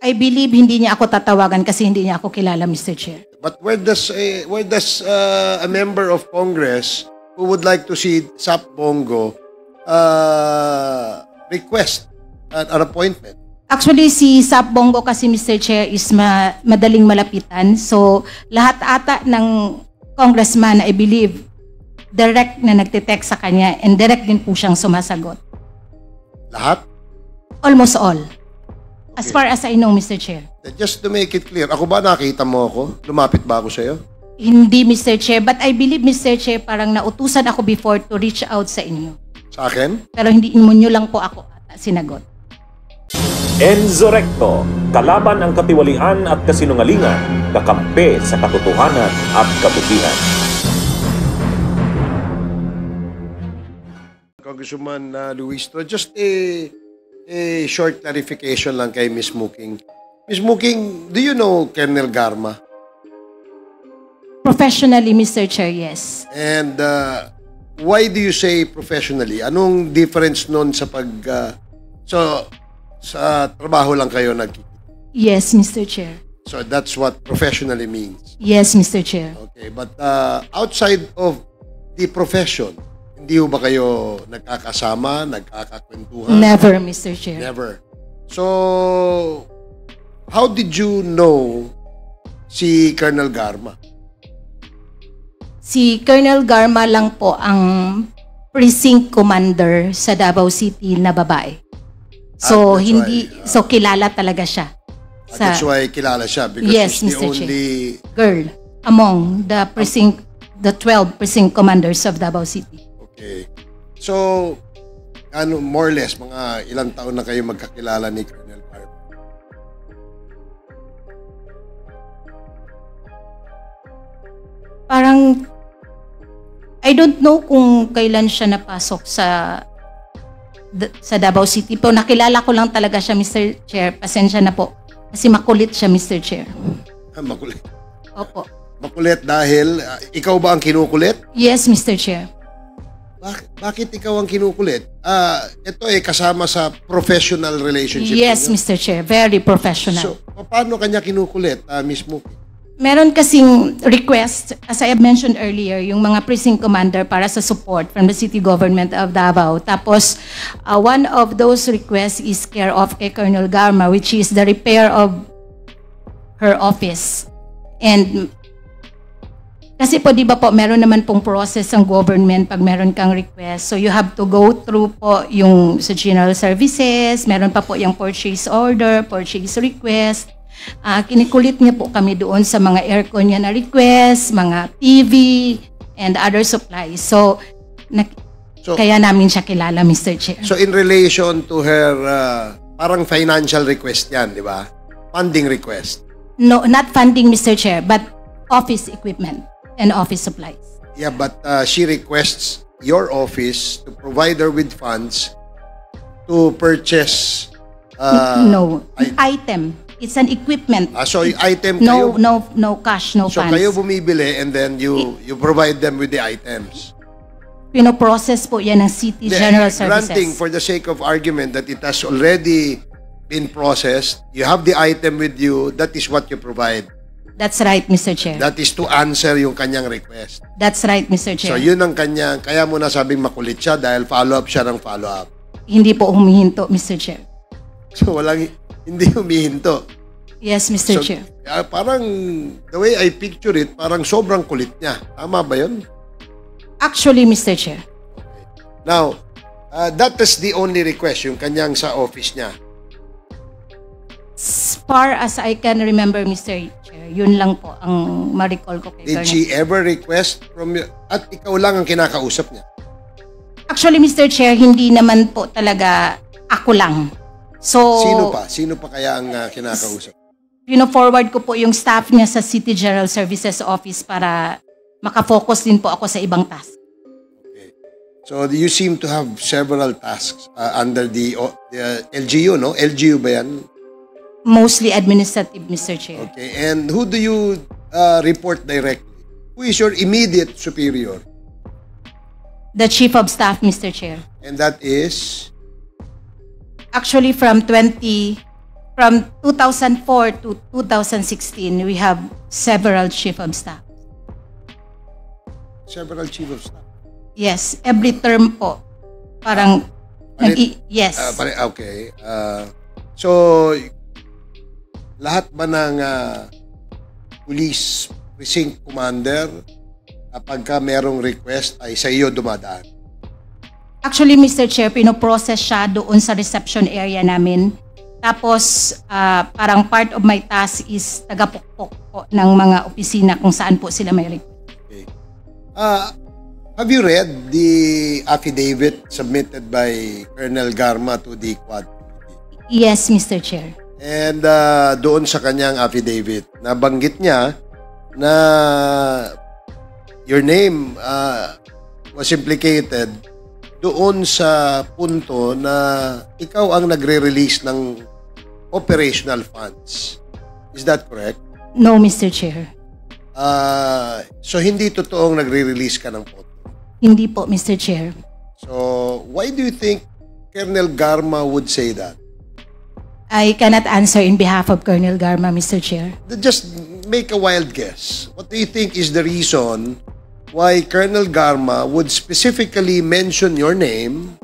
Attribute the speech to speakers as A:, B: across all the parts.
A: I believe hindi niya ako tatawagan kasi hindi niya ako kilala, Mr. Chair.
B: But where does a member of Congress who would like to see Sap Bongo request an appointment?
A: Actually, si Sap Bongo kasi, Mr. Chair, is madaling malapitan. So, lahat ata ng congressman, I believe, direct na nagtitext sa kanya and direct din po siyang sumasagot.
B: Lahat?
A: Almost all. As far as I know, Mr. Chair.
B: Just to make it clear, ako ba nakita mo ako? Lumapit ba ako sa'yo?
A: Hindi, Mr. Chair. But I believe, Mr. Chair, parang nautusan ako before to reach out sa inyo.
B: Sa akin?
A: Pero hindi mo nyo lang po ako ata sinagot.
C: Enzo Recto, kalaban ang katiwalian at kasinungalingan, kakampi sa katotohanan at kabutihan.
B: Congresswoman Luis, just a short clarification lang kay Ms. Muking. Ms. Muking, do you know Colonel Garma?
A: Professionally, Mr. Chair, yes.
B: And why do you say professionally? Anong difference nun sa sa trabaho lang kayo nagkikita?
A: Yes, Mr. Chair.
B: So that's what professionally means.
A: Yes, Mr. Chair.
B: Okay, but outside of the profession, hindi ba kayo nagkakasama, nagkakakwentuhan?
A: Never, Mr. Chair.
B: Never. So, how did you know si Colonel Garma?
A: Si Colonel Garma lang po ang precinct commander sa Davao City na babae. So, kilala talaga siya.
B: That's why kilala siya because
A: yes,
B: she's the
A: Mr.
B: only
A: girl among the 12 precinct commanders of Davao City.
B: Okay. So, more or less, mga ilang taon na kayo magkakilala ni Colonel Garma?
A: Parang, I don't know kung kailan siya napasok sa Davao City. Pero nakilala ko lang talaga siya, Mr. Chair. Pasensya na po. Kasi makulit siya, Mr. Chair.
B: Makulit?
A: Opo.
B: Makulit dahil, ikaw ba ang kinukulit?
A: Yes, Mr. Chair.
B: Bakit ikaw ang kinukulit? Ito kasama sa professional relationship.
A: Yes,
B: niyo?
A: Mr. Chair. Very professional.
B: So, paano kanya kinukulit mismo?
A: Meron kasing request, as I have mentioned earlier, yung mga precinct commander para sa support from the city government of Davao. Tapos, one of those requests is care of kay Colonel Garma, which is the repair of her office. And kasi po, di ba po, meron naman pong process ang government pag meron kang request. So you have to go through po yung sa general services, meron pa po yung purchase order, purchase request. Kinikulit niya po kami doon sa mga aircon niya na request, mga TV, and other supplies. So kaya namin siya kilala, Mr. Chair.
B: So in relation to her, parang financial request yan, di ba? Funding request.
A: No, not funding, Mr. Chair, but office equipment and office supplies.
B: Yeah, but she requests your office to provide her with funds to purchase
A: no, item. It's an equipment.
B: So item kayo?
A: No cash, no
B: so
A: funds.
B: So kayo bumibili and then you provide them with the items.
A: Pino-process po yan ng City General Services.
B: Granting for the sake of argument that it has already been processed, you have the item with you, that is what you provide.
A: That's right, Mr. Chair.
B: That is to answer yung kanyang request.
A: That's right, Mr. Chair.
B: So yun ang kanyang, kaya mo nasabing makulit siya dahil follow-up siya ng follow-up.
A: Hindi po humihinto, Mr. Chair.
B: So hindi humihinto.
A: Yes, Mr. Chair.
B: Parang, the way I picture it, parang sobrang kulit niya. Tama ba yun?
A: Actually, Mr. Chair.
B: Okay. Now, that is the only request, yung kanyang sa office niya.
A: As far as I can remember, Mr. Chair, yun lang po ang ma-recall ko kay
B: Did she ever request from you? At ikaw lang ang kinakausap niya?
A: Actually, Mr. Chair, hindi naman po talaga ako lang. So,
B: Sino pa kaya ang kinakausap?
A: Forward ko po yung staff niya sa City General Services Office para makafocus din po ako sa ibang task.
B: Okay. So, you seem to have several tasks under the LGU, no? LGU ba yan?
A: Mostly administrative, Mr. Chair.
B: Okay. And who do you report directly? Who is your immediate superior?
A: The Chief of Staff, Mr. Chair.
B: And that is?
A: Actually, from 2012 From 2004 to 2016, we have several chief of staff.
B: Several chief of staff.
A: Yes, every term po. Parang, yes.
B: Okay. So, lahat ba ng police precinct commander, kapag ka merong request, ay sa iyo dumadaan?
A: Actually, Mr. Chair, pinoprocess siya doon sa reception area namin. Tapos, parang part of my task is tagapukpok po ng mga opisina kung saan po sila may request.
B: Okay. Have you read the affidavit submitted by Colonel Garma to the Quad Committee?
A: Yes, Mr. Chair.
B: And doon sa kanyang affidavit, nabanggit niya na your name was implicated doon sa punto na ikaw ang nagre-release ng operational funds. Is that correct?
A: No, Mr. Chair.
B: So hindi totoong nagre-release ka ng pondo?
A: Hindi po, Mr. Chair.
B: So why do you think Colonel Garma would say that?
A: I cannot answer in behalf of Colonel Garma, Mr. Chair.
B: Just make a wild guess. What do you think is the reason why Colonel Garma would specifically mention your name,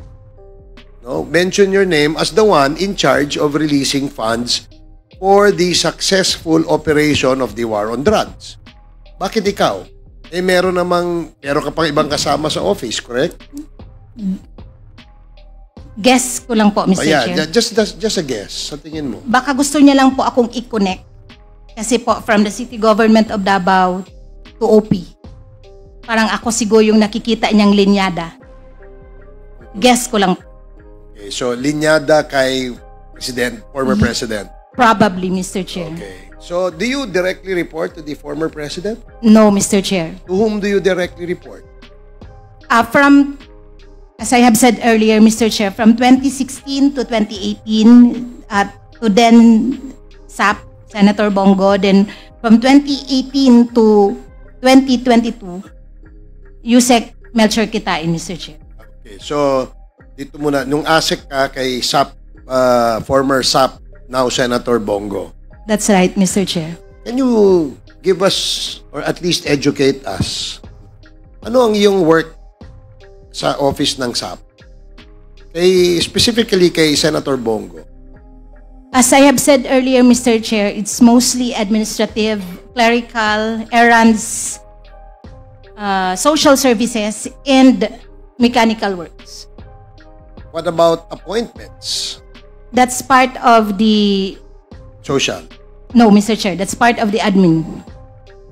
B: mention your name as the one in charge of releasing funds for the successful operation of the war on drugs? Bakit ikaw? Meron ka pang ibang kasama sa office, correct?
A: Guess ko lang po, Mr. Chair.
B: Just a guess. Sa tingin mo?
A: Baka gusto niya lang po akong i-connect. Kasi po, from the city government of Davao to OP. Parang ako siguro yung nakikita niyang linyada. Guess ko lang.
B: Okay, so linyada kay former president?
A: Probably, Mr. Chair.
B: Okay. So, do you directly report to the former president?
A: No, Mr. Chair.
B: To whom do you directly report?
A: As I have said earlier, Mr. Chair, from 2016 to 2018, to then SAP, Senator Bongo, then from 2018 to 2022, Yusek Melchor Kitain, Mr. Chair.
B: Okay, so dito muna, nung ASEC ka kay SAP, former SAP, now Senator Bongo.
A: That's right, Mr. Chair.
B: Can you give us, or at least educate us, ano ang iyong work sa office ng SAP? Specifically kay Senator Bongo.
A: As I have said earlier, Mr. Chair, it's mostly administrative, clerical, errands, social services, and mechanical works.
B: What about appointments?
A: That's part of the...
B: Social?
A: No, Mr. Chair. That's part of the admin.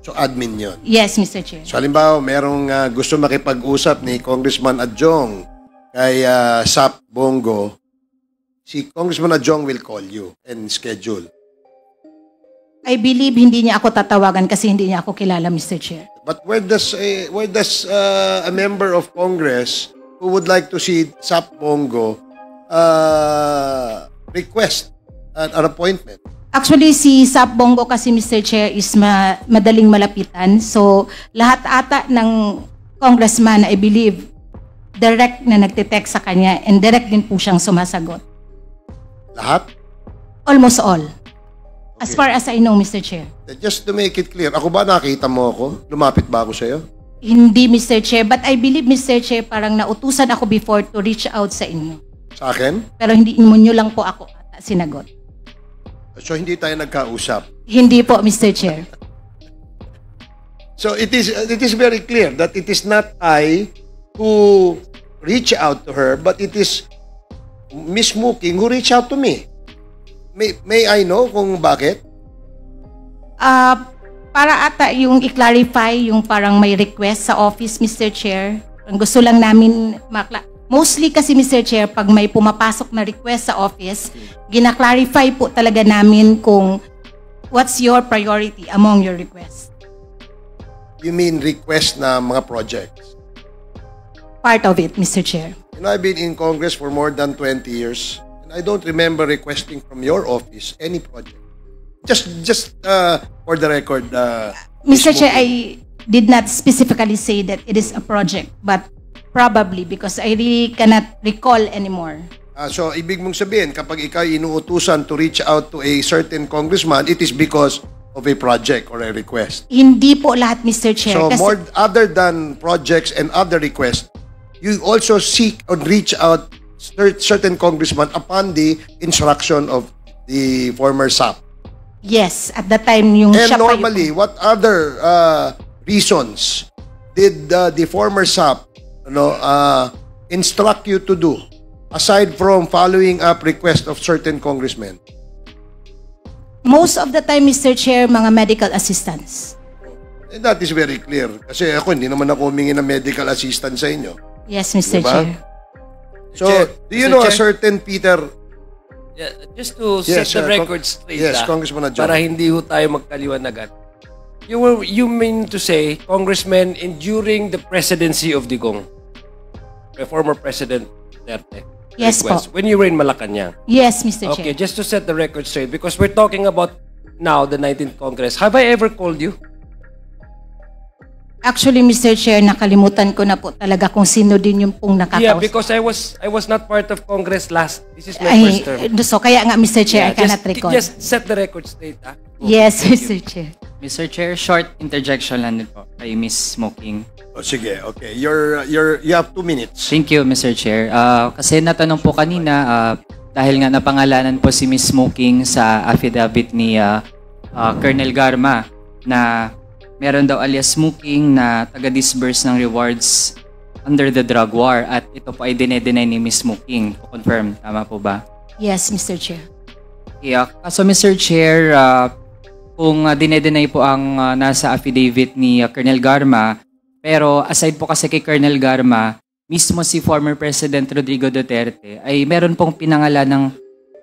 B: So, admin yun?
A: Yes, Mr. Chair.
B: So, halimbawa, merong gusto makipag-usap ni Congressman Adjong kay SAP Bongo, si Congressman Adjong will call you and schedule.
A: I believe hindi niya ako tatawagan kasi hindi niya ako kilala, Mr. Chair.
B: But where does a member of Congress who would like to see SAP Bongo request an appointment?
A: Actually, si SAP Bongo kasi, Mr. Chair, is madaling malapitan. So, lahat ata ng congressman, I believe, direct na nagtitext sa kanya and direct din po siyang sumasagot.
B: Lahat?
A: Almost all. Okay. As far as I know, Mr. Chair.
B: Just to make it clear, ako ba nakita mo ako? Lumapit ba ako sa'yo?
A: Hindi, Mr. Chair. But I believe, Mr. Chair, parang nautusan ako before to reach out sa inyo.
B: Sa akin?
A: Pero hindi mo nyo lang po ako ata sinagot.
B: So, hindi tayo nagkausap?
A: Hindi po, Mr. Chair.
B: So, it is very clear that it is not I who reach out to her, but it is Miss Muking who reach out to me. May I know kung bakit?
A: Para ata yung i-clarify yung parang may request sa office, Mr. Chair. Ang gusto lang namin mostly kasi, Mr. Chair, pag may pumapasok na request sa office, gina-clarify po talaga namin kung what's your priority among your requests.
B: You mean request na mga projects?
A: Part of it, Mr. Chair.
B: I've been in Congress for more than 20 years, and I don't remember requesting from your office any project. Just for the record,
A: Mr. Chair, I did not specifically say that it is a project, but probably because I really cannot recall anymore.
B: So, ibig mong sabihin, kapag ikaw inuutusan to reach out to a certain congressman, it is because of a project or a request.
A: Hindi po lahat, Mr. Chair.
B: So,
A: kasi,
B: other than projects and other requests, you also seek or reach out certain congressman upon the instruction of the former SAP.
A: yes, at that time, yung
B: And
A: siya pa yung-
B: normally, what other reasons did the former SAP instruct you to do aside from following up request of certain congressmen?
A: most of the time, Mr. Chair, mga medical assistants.
B: And that is very clear. Kasi ako, hindi naman ako humingi ng medical assistance sa inyo.
A: Yes, Mr.
B: Diba?
A: Chair.
B: So,
D: Chair,
B: do you
D: Mr.
B: know a
D: Chair?
B: certain Peter?
D: Yeah, just to set the record straight,
B: Yes, Congressman Adjunct.
D: para hindi ho tayo magkaliwanagan. You mean to say, Congressman, during the presidency of Digong, the former President Duterte,
A: Yes po.
D: when you were in Malacanang.
A: Yes, Mr.
D: Okay,
A: Chair.
D: just to set the record straight, because we're talking about now the 19th Congress. Have I ever called you?
A: Actually, Mr. Chair, nakalimutan ko na po talaga kung sino din yung pong
D: Yeah,
A: nakakausap.
D: because I was not part of Congress last. This is my
A: Ay,
D: first term.
A: so kaya nga, Mr. Chair, I cannot recall.
D: Just set the record straight.
A: Yes, Mr. Chair.
E: Mr. Chair, short interjection lang din po kay Miss Smoking.
B: Oh, sige, okay. You have 2 minutes.
E: Thank you, Mr. Chair. Kasi natanong po kanina, dahil nga napangalanan po si Miss Smoking sa affidavit ni Colonel Garma na meron daw alias Smoking na taga-disburse ng rewards under the drug war at ito po ay dinedeny ni Miss Smoking. Confirm, tama po ba?
A: Yes, Mr. Chair.
E: Yeah. So, Mr. Chair, kung dinedenay po ang nasa affidavit ni Colonel Garma, pero aside po kasi kay Colonel Garma, mismo si former President Rodrigo Duterte ay meron pong pinangalan ng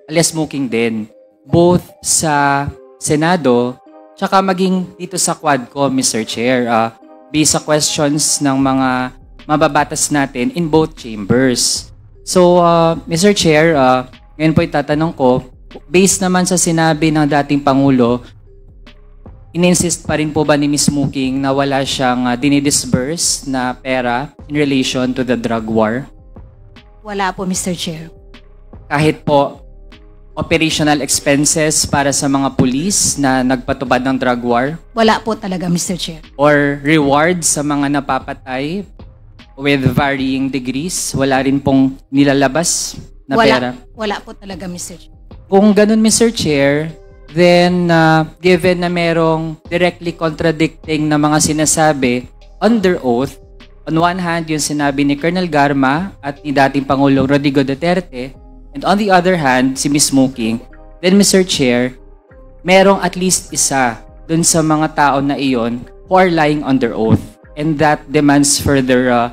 E: alias Smoking din, both sa Senado tsaka maging dito sa Quadcom, Mr. Chair, based sa questions ng mga mababatas natin in both chambers. So, Mr. Chair, ngayon po itatanong ko, based naman sa sinabi ng dating Pangulo, in-insist pa rin po ba ni Ms. Smoking na wala siyang dinidisburse na pera in relation to the drug war?
A: Wala po, Mr. Chair.
E: Kahit po operational expenses para sa mga pulis na nagpatubad ng drug war?
A: Wala po talaga, Mr. Chair.
E: Or rewards sa mga napapatay with varying degrees? Wala rin pong nilalabas na pera?
A: Wala po talaga, Mr. Chair.
E: Kung ganun, Mr. Chair, then given na merong directly contradicting na mga sinasabi under oath, on one hand, yung sinabi ni Colonel Garma at ni dating Pangulong Rodrigo Duterte, and on the other hand, si Ms. Smoking, then Mr. Chair, merong at least isa dun sa mga tao na iyon who are lying under oath. And that demands further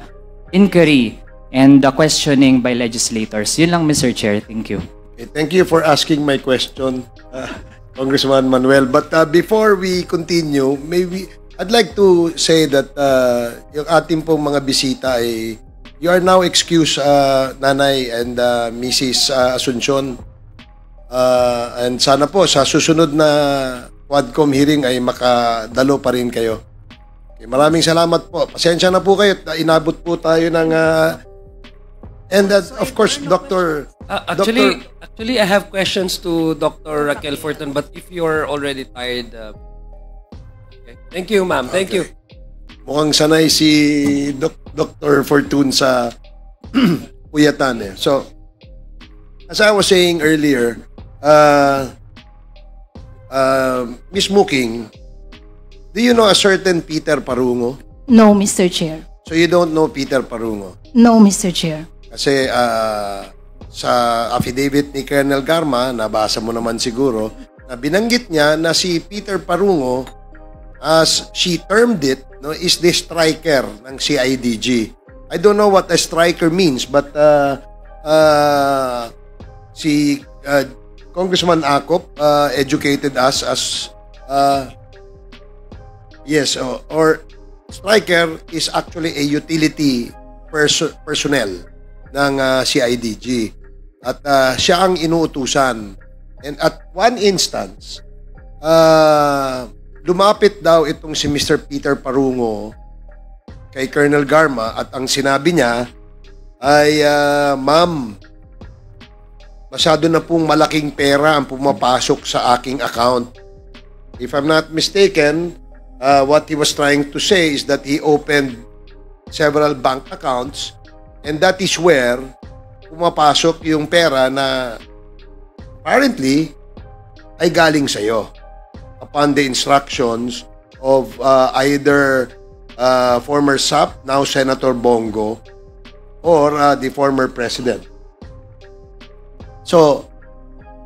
E: inquiry and questioning by legislators. Yun lang, Mr. Chair. Thank you.
B: Okay, thank you for asking my question, Congressman Manuel. But before we continue, maybe I'd like to say that yung ating pong mga bisita ay you are now excused, Nanay and Mrs. Asuncion. And sana po sa susunod na Quadcom hearing ay makadalo pa rin kayo. Okay, maraming salamat po. Pasensya na po kayo. Inabot po tayo ng... and of course, Dr.
D: Actually, I have questions to Dr. Raquel Fortun, but if you're already tired, okay. Thank you, ma'am. Thank you.
B: Mukhang sanay si Dr. Fortun sa puyatan eh. So, as I was saying earlier, Ms. Smoking, do you know a certain Peter Parungo?
A: No, Mr. Chair.
B: So you don't know Peter Parungo?
A: No, Mr. Chair.
B: Kasi sa affidavit ni Colonel Garma, nabasa mo naman siguro, na binanggit niya na si Peter Parungo, as she termed it, no, is the striker ng CIDG. I don't know what a striker means, but si Congressman Acop educated us as yes, or striker is actually a utility personnel ng CIDG. At siya ang inuutusan. And at one instance, lumapit daw itong si Mr. Peter Parungo kay Colonel Garma at ang sinabi niya ay, Ma'am, masyado na pong malaking pera ang pumapasok sa aking account. If I'm not mistaken, what he was trying to say is that he opened several bank accounts and that is where pumapasok yung pera na apparently ay galing sa'yo upon the instructions of either former SAP, now Senator Bongo, or the former president. So,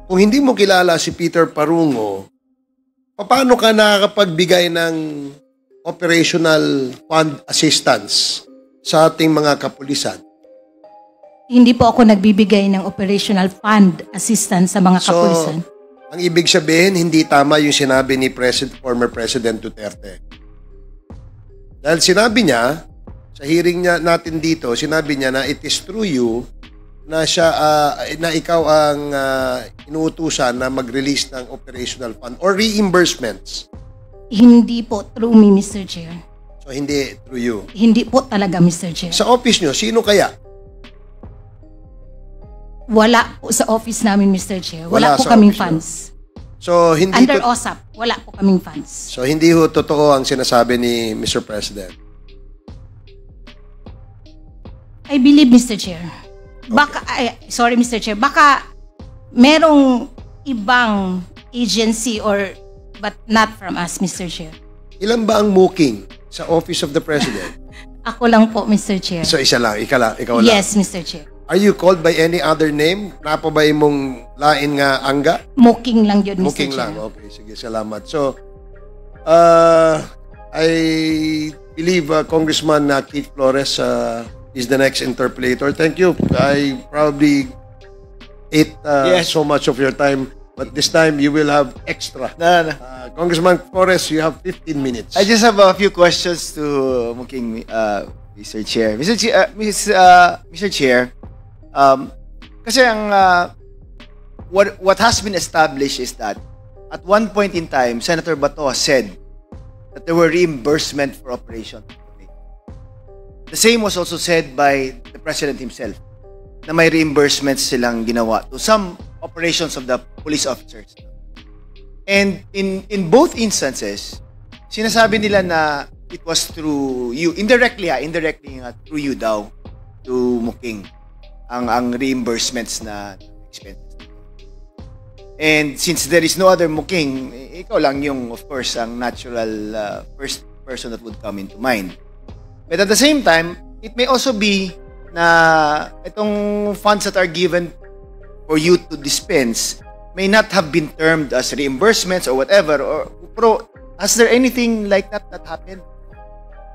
B: kung hindi mo kilala si Peter Parungo, paano ka nakakapagbigay ng operational fund assistance sa ating mga kapulisan?
A: Hindi po ako nagbibigay ng operational fund assistance sa mga kapulisan.
B: Ang ibig sabihin, hindi tama yung sinabi ni former President Duterte. Dahil sinabi niya, sa hearing niya natin dito, sinabi niya na it is through you na siya na ikaw ang inuutusan na mag-release ng operational fund or reimbursements.
A: Hindi po through me, Mr. Chair.
B: So hindi through you.
A: Hindi po talaga, Mr. Chair.
B: Sa office nyo, sino kaya?
A: Wala po sa office namin, Mr. Chair.
B: Wala
A: Wala po
B: sa
A: kaming
B: office
A: funds.
B: So hindi
A: Under OSAP, wala po kaming funds.
B: So hindi ho totoo ang sinasabi ni Mr. President.
A: I believe, Mr. Chair. Baka, sorry, Mr. Chair, baka merong ibang agency or but not from us, Mr. Chair.
B: Ilan ba ang mooking sa Office of the President?
A: Ako lang po, Mr. Chair.
B: So isa lang, ikaw lang.
A: Yes, Mr. Chair.
B: Are you called by any other name? Napa ba mong lain nga angga?
A: Mooking lang yun, Mr.
B: Mooking
A: Chair.
B: lang. Okay, sige, salamat. So, I believe Congressman Keith Flores is the next interpolator. Thank you. I probably ate so much of your time, but this time you will have extra.
F: No.
B: Congressman Flores, you have 15 minutes.
F: I just have a few questions to Muking, Mr. Chair. Mr. Chair, kasi ang what has been established is that at one point in time, Senator Bato said that there were reimbursement for operation. The same was also said by the President himself na may reimbursements silang ginawa to some operations of the police officers. And in both instances, sinasabi nila na it was through you, indirectly through you daw to Muking ang reimbursements na expenses. And since there is no other Muking, ikaw lang yung, of course, ang natural first person that would come into mind. But at the same time, it may also be na itong funds that are given for you to dispense may not have been termed as reimbursements or whatever. Pero has there anything like that happened?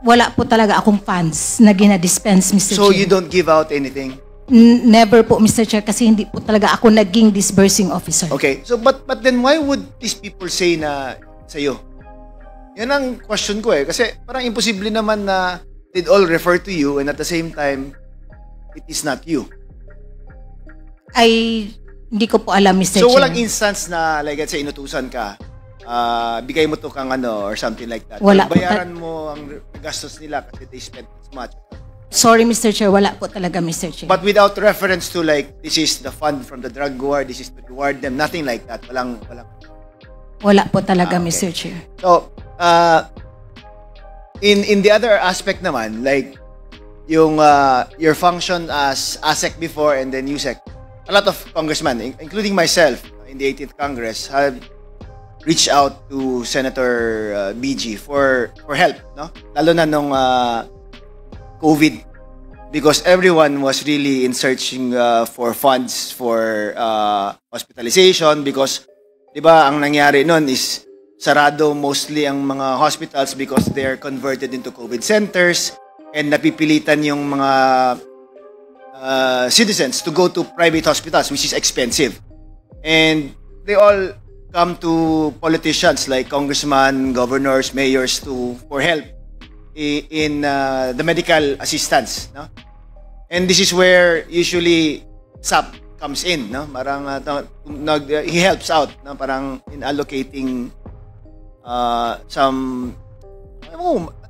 A: Wala po talaga akong funds na gina-dispense, Mr.
F: So
A: Chair.
F: you don't give out anything?
A: Never po, Mr. Chair, kasi hindi po talaga ako naging disbursing officer.
F: Okay. So but then why would these people say na sa'yo? Yan ang question ko eh. Kasi parang imposible naman na it all refer to you and at the same time, it is not you.
A: Ay, hindi ko po alam, Mr.
F: So
A: Chair.
F: walang instance na like let's say inutusan ka, bigay mo to kang ano or something like that.
A: Wala po.
F: Bayaran mo ang gastos nila kasi they spent this much.
A: Sorry, Mr. Chair, wala po talaga, Mr. Chair.
F: But without reference to like this is the fund from the drug war, this is to reward them, nothing like that. Walang.
A: Wala po talaga,
F: Okay.
A: Mr. Chair.
F: So, in the other aspect naman, like yung your function as ASEC before and then USEC, a lot of congressmen, including myself in the 18th Congress, have reached out to Senator BG for help, no? Lalo na nung COVID, because everyone was really in searching for funds for hospitalization because, di ba, ang nangyari nun is sarado mostly ang mga hospitals because they're converted into COVID centers and napipilitan yung mga citizens to go to private hospitals, which is expensive. And they all come to politicians like congressmen, governors, mayors for help in the medical assistance. No? And this is where usually SAP comes in. No? Parang he helps out, no? Parang in allocating some...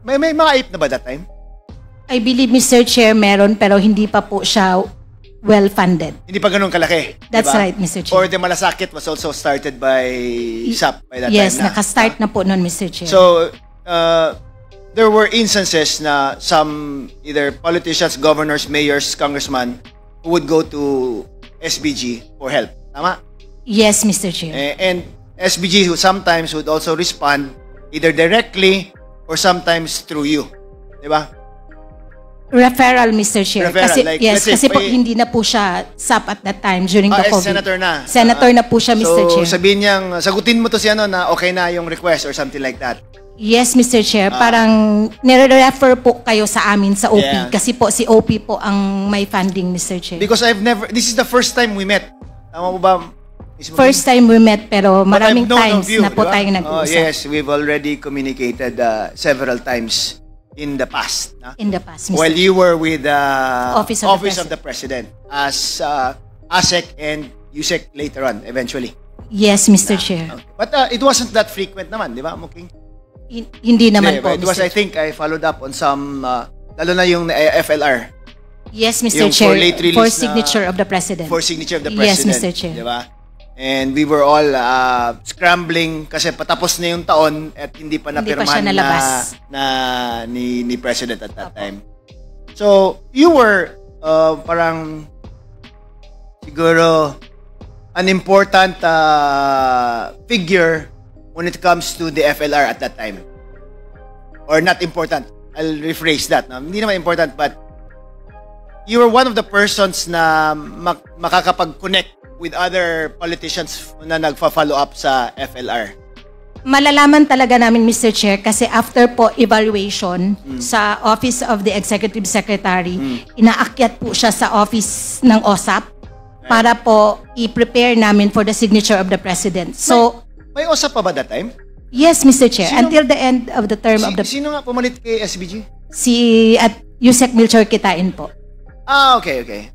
F: may mga AIP na ba that time?
A: I believe, Mr. Chair, meron pero hindi pa po siya well-funded.
F: Hindi pa ganun kalaki.
A: That's
F: diba?
A: right, Mr. Chair.
F: Or the Malasakit was also started by SAP by that
A: Yes,
F: time na.
A: nakastart na po nun, Mr. Chair.
F: So, there were instances na some either politicians, governors, mayors, congressmen who would go to SBG for help. Tama?
A: Yes, Mr. Chair.
F: And SBG who sometimes would also respond either directly or sometimes through you. Diba?
A: Referral, Mr. Chair.
F: Referral,
A: Kasi,
F: like,
A: yes,
F: let's say,
A: kasi po hindi na po siya SAP at that time during the COVID.
F: Senator na.
A: Senator na po siya, Mr. Chair.
F: So, sabihin niyang, sagutin mo to si ano na okay na yung request or something like that.
A: Yes, Mr. Chair. Parang nire-refer po kayo sa amin sa OP.
F: Yeah.
A: Kasi po si OP po ang may funding, Mr. Chair.
F: Because this is the first time we met. Tama mo ba? Ms. Muting?
A: First time we met pero
F: But
A: maraming
F: I've known
A: times
F: of you,
A: na po
F: diba?
A: tayong nag-uusap.
F: Yes, we've already communicated several times in the past. Na?
A: In the past, Mr.
F: While you were with the
A: Office of the
F: the President as ASEC and USEC later on, eventually.
A: Yes, Mr. Chair.
F: Okay. But it wasn't that frequent naman, di ba, Muking?
A: Hindi naman po,
F: It was,
A: Mr.
F: I think, I followed up on some, lalo na yung FLR.
A: Yes, Mr.
F: Yung
A: Chair.
F: for late release
A: For
F: na-
A: signature of the President.
F: For signature of the
A: Yes,
F: President.
A: Mr. Chair.
F: Di ba? And we were all scrambling kasi patapos na yung taon at hindi pa
A: Hindi pa
F: napirmahan
A: siya nalabas.
F: ni President at that time. So, you were parang siguro an important figure when it comes to the FLR at that time. Or not important. I'll rephrase that. No? Hindi naman important, but you were one of the persons na makakapag-connect with other politicians na nagfa-follow up sa FLR.
A: Malalaman talaga namin, Mr. Chair, kasi after po evaluation sa Office of the Executive Secretary, inaakyat po siya sa office ng OSAP para po i-prepare namin for the signature of the President. So,
F: May usap pa ba that time?
A: yes, Mr. Chair,
F: Sino-
A: until the end of the term of the
F: Sino nga pumalit kay SBG?
A: si at Yusek Melchor Kitain po.
F: Okay.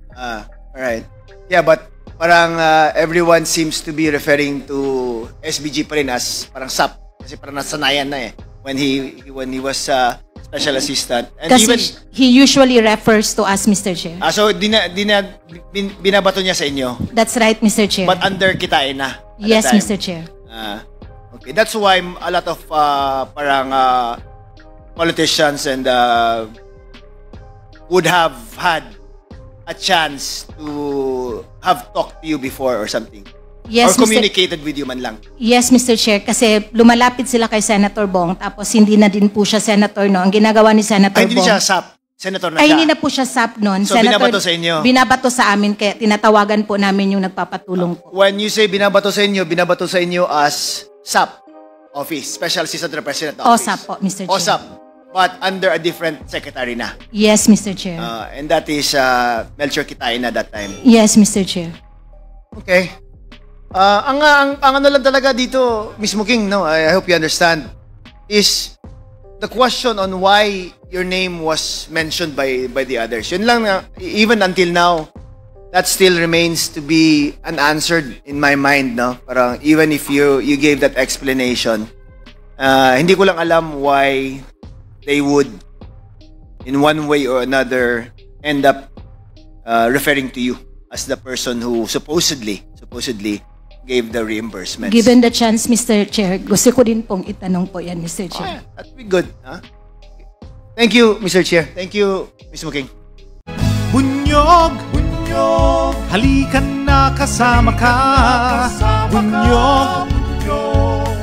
F: Alright. Yeah, but parang everyone seems to be referring to SBG pa rin as parang SAP. Kasi parang nasanayan na eh. When he was special assistant. And
A: Kasi
F: even,
A: he usually refers to us, Mr. Chair.
F: so binabato niya sa inyo.
A: That's right, Mr. Chair.
F: But under Kitain na. at
A: Yes,
F: that time.
A: Mr. Chair.
F: Okay, that's why a lot of parang politicians and would have had a chance to have talked to you before or something.
A: Yes,
F: or
A: Mr.
F: communicated with you man lang.
A: Yes, Mr. Chair, kasi lumalapit sila kay Senator Bong tapos hindi na din po siya senator, no? Ang ginagawa ni Senator
F: Ay, hindi
A: Bong...
F: siya SAP. Senator na
A: Ay,
F: siya.
A: hindi na po siya SAP noon.
F: So, binabato sa inyo?
A: Binabato sa amin, kaya tinatawagan po namin yung nagpapatulong po.
F: When you say binabato sa inyo as SAP office, Special Assistant to the President Office.
A: OSAP po, Mr. Chair.
F: OSAP. But under a different secretary na.
A: Yes, Mr. Chair.
F: And that is Melchor Kitain at that time.
A: Yes, Mr. Chair.
F: Okay. Ang ano lang talaga dito, Ms. Muking, no, I hope you understand, is the question on why your name was mentioned by the others. Yun lang na, even until now, that still remains to be unanswered in my mind, no? Parang even if you gave that explanation, hindi ko lang alam why they would, in one way or another, end up referring to you as the person who supposedly gave the reimbursements.
A: Given the chance, Mr. Chair, gusto ko din pong itanong po yan, Mr. Chair.
F: That'd be good. Huh? Thank you, Mr. Chair. Thank you, Ms. Muking.
G: Bunyog, halikan na kasama ka. Bunyog,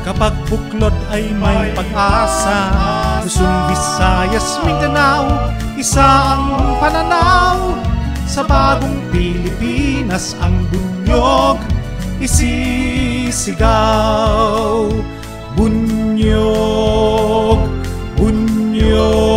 G: kapag buklod ay may pag-asa. Luzon, Visayas, Mindanao, isa ang pananaw. Sa bagong Pilipinas ang bunyog isisigaw. Bunyog, bunyog.